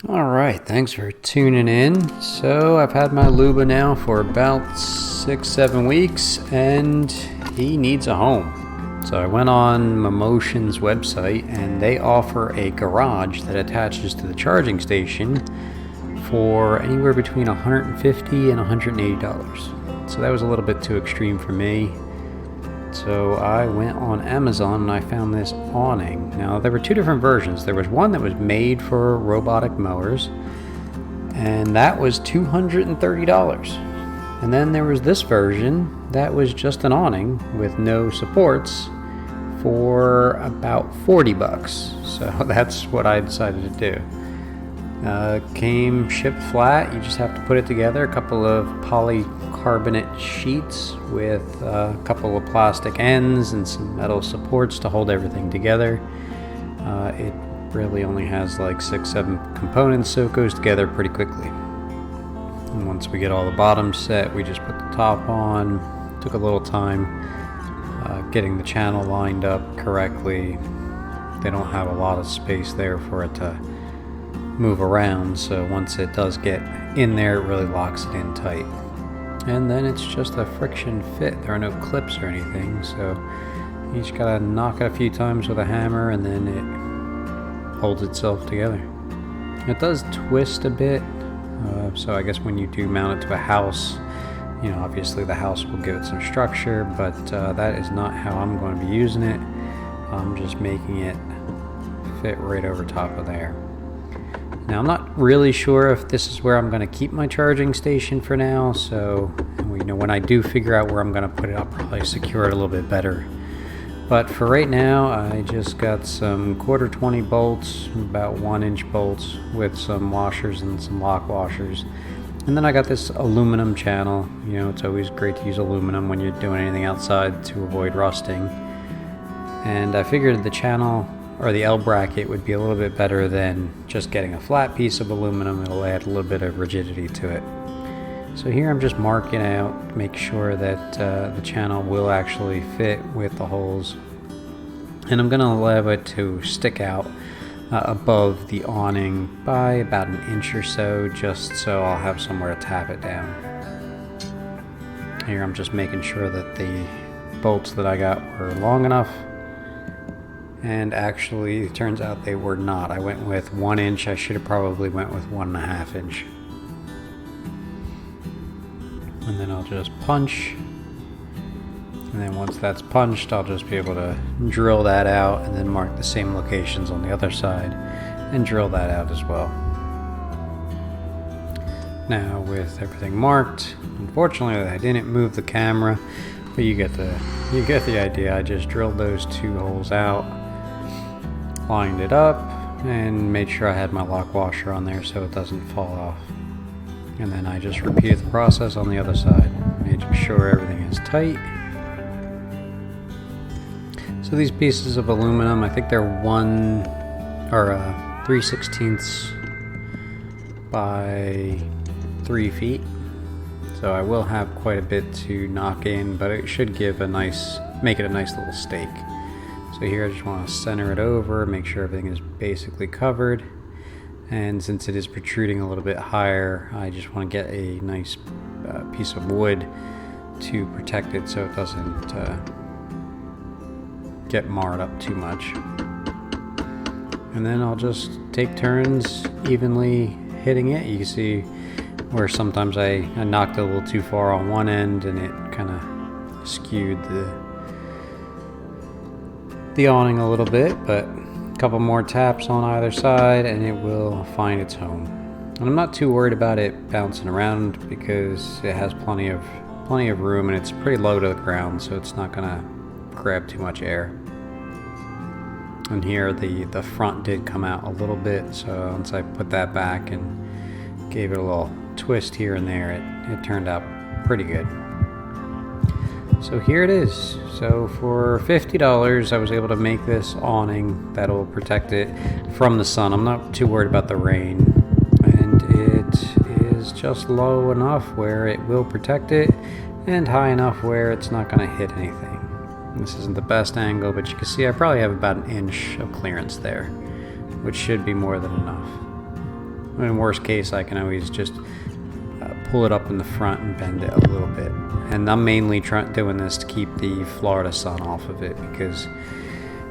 Alright, thanks for tuning in. So I've had my Luba now for about 6-7 weeks and he needs a home. So I went on Mammotion's website and they offer a garage that attaches to the charging station for anywhere between $150 and $180. So that was a little bit too extreme for me. So I went on Amazon and I found this awning. Now there were two different versions. There was one that was made for robotic mowers and that was $230. And then there was this version that was just an awning with no supports for about 40 bucks. So that's what I decided to do. Came shipped flat. You just have to put it together. A couple of polycarbonate sheets with a couple of plastic ends and some metal supports to hold everything together. It really only has like 6-7 components, so it goes together pretty quickly. And once we get all the bottoms set, we just put the top on. Took a little time getting the channel lined up correctly. They don't have a lot of space there for it to move around, so once it does get in there, it really locks it in tight. And then it's just a friction fit. There are no clips or anything, so you just gotta knock it a few times with a hammer and then it holds itself together. It does twist a bit, so I guess when you do mount it to a house, you know, obviously the house will give it some structure, but that is not how I'm going to be using it. I'm just making it fit right over top of there. Now I'm not really sure if this is where I'm going to keep my charging station for now, so you know, when I do figure out where I'm going to put it, I'll probably secure it a little bit better. But for right now, I just got some 1/4 bolts, about 1-inch bolts with some washers and some lock washers. And then I got this aluminum channel. You know, it's always great to use aluminum when you're doing anything outside to avoid rusting. And I figured the channel or the L bracket would be a little bit better than just getting a flat piece of aluminum. It'll add a little bit of rigidity to it. So here I'm just marking out to make sure that the channel will actually fit with the holes. And I'm going to allow it to stick out above the awning by about 1 inch or so, just so I'll have somewhere to tap it down. Here I'm just making sure that the bolts that I got were long enough. And actually, it turns out they were not. I went with 1 inch. I should have probably went with 1.5 inch. And then I'll just punch. And then once that's punched, I'll just be able to drill that out and then mark the same locations on the other side and drill that out as well. Now with everything marked, unfortunately I didn't move the camera, but you get the idea. I just drilled those 2 holes out, lined it up, and made sure I had my lock washer on there so it doesn't fall off. And then I just repeated the process on the other side, making sure everything is tight. So these pieces of aluminum, I think they're 3/16 by 3 feet. So I will have quite a bit to knock in, but it should give make it a nice little stake. So here I just want to center it over, make sure everything is basically covered. And since it is protruding a little bit higher, I just want to get a nice piece of wood to protect it so it doesn't get marred up too much. And then I'll just take turns evenly hitting it. You can see where sometimes I knocked it a little too far on one end and it kind of skewed the awning a little bit, but a couple more taps on either side and it will find its home. And I'm not too worried about it bouncing around because it has plenty of room and it's pretty low to the ground, so it's not gonna grab too much air. And here the front did come out a little bit, so once I put that back and gave it a little twist here and there, it turned out pretty good. So here it is. So for $50 I was able to make this awning that'll protect it from the sun. I'm not too worried about the rain, and it is just low enough where it will protect it and high enough where it's not going to hit anything. This isn't the best angle, but you can see I probably have about 1 inch of clearance there, which should be more than enough. In worst case, I can always just pull it up in the front and bend it a little bit. And I'm mainly doing this to keep the Florida sun off of it, because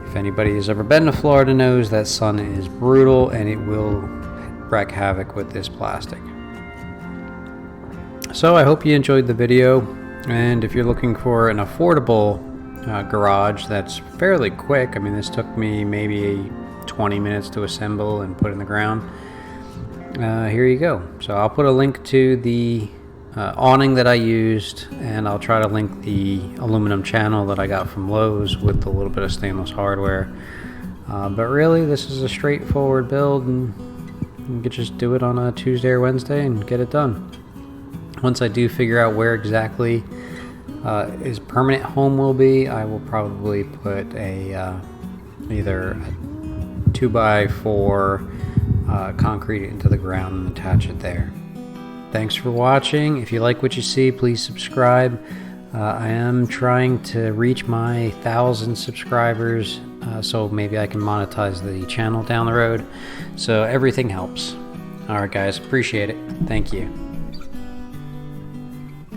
if anybody has ever been to Florida knows that sun is brutal and it will wreak havoc with this plastic. So I hope you enjoyed the video, and if you're looking for an affordable garage that's fairly quick, I mean, this took me maybe 20 minutes to assemble and put in the ground. Here you go. So I'll put a link to the awning that I used, and I'll try to link the aluminum channel that I got from Lowe's with a little bit of stainless hardware. But really, this is a straightforward build, and you could just do it on a Tuesday or Wednesday and get it done. Once I do figure out where exactly his permanent home will be, I will probably put a either a 2x4 concrete into the ground and attach it there. Thanks for watching. If you like what you see, please subscribe. I am trying to reach my 1,000 subscribers, so maybe I can monetize the channel down the road. So everything helps. Alright guys, appreciate it. Thank you.